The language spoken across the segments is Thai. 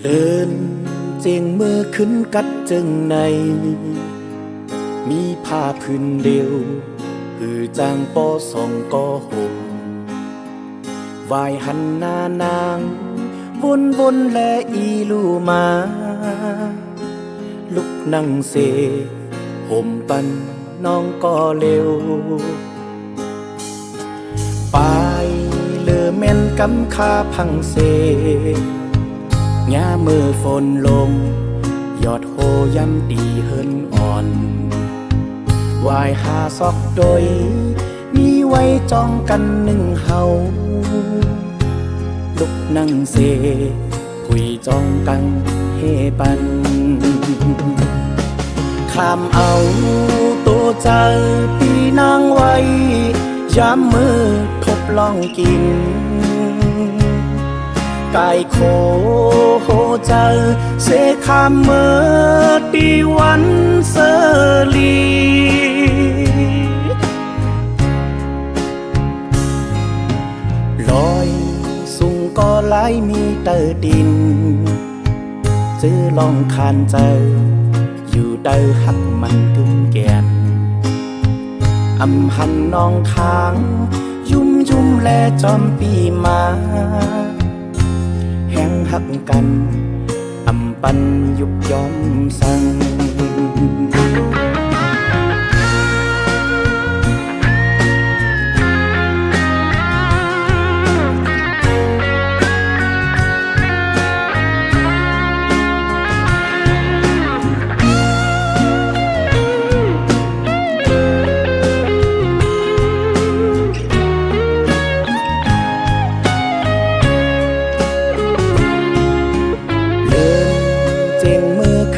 เลินเจียงมือขึ้นกัดจึงในมีผ้าพื้นเดียวหือจางปอสองก็ห่มวายหันหน้านางวนและอีลูมาลุกนั่งเสห่มปันน้องก็เร็วไปเลอแม่นกำคาพังเสย่ามือฝนลงยอดโหย้ำดีเฮินอ่อนวายหาซอกโดยมีไว้จ้องกันหนึ่งเฮาลุกนั่งเสคุยจ้องกังเฮปันข้ามเอาตัวใจปีนางไว้ย้ำมือทบลองกินกายโคโหใจเสคามเมื่อตีวันเสลีลอยสูงก็ไหลมีเตอดินจื้อลองคานเจออยู่เตอหักมันกึ่งแกนอำหันน้องค้างยุ่มและจอมปีมาแห้งหักกันอำปันยุบย้อมสั่ง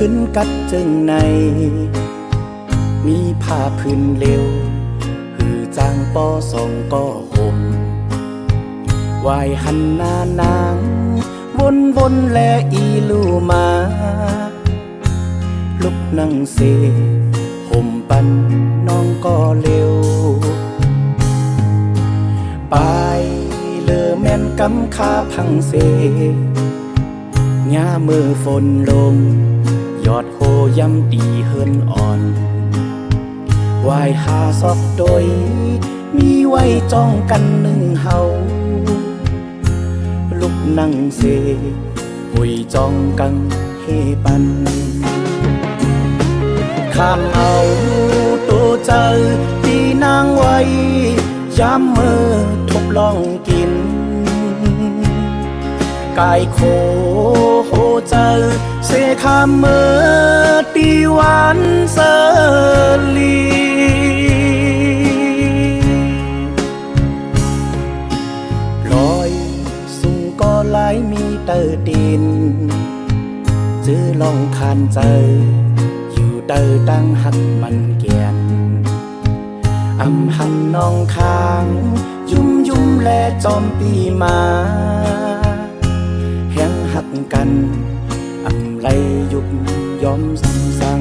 ขึ้นกัดจึงในมีผ้าพื้นเร็วหือจางปอสองก็ห่มวายหันหน้านางวนและอีลูมาลุกนั่งเสห่มปันน้องก็เร็วไปเลอแม่นกำคาพังเสย่ามือฝนลงยอดโหย้ำดีเฮินอ่อนวายหาซอกโดยมีไว้จ้องกันหนึ่งเฮาลุกนั่งเสหุยจ้องกังเฮปันข้ามเอาตัวเจอที่นางไว้ย้ำมือทบลองกินกายโคโหเจอเสคามเมื่อตีวันเสลีลอยสูงก็ไหลมีเตอดินจื้อลองคานเจออยู่เตอตั้งหักมันแกนอำหันน้องค้างยุ่มและจอมปีมาแห้งหักกันอำไรยุบย้อมซ้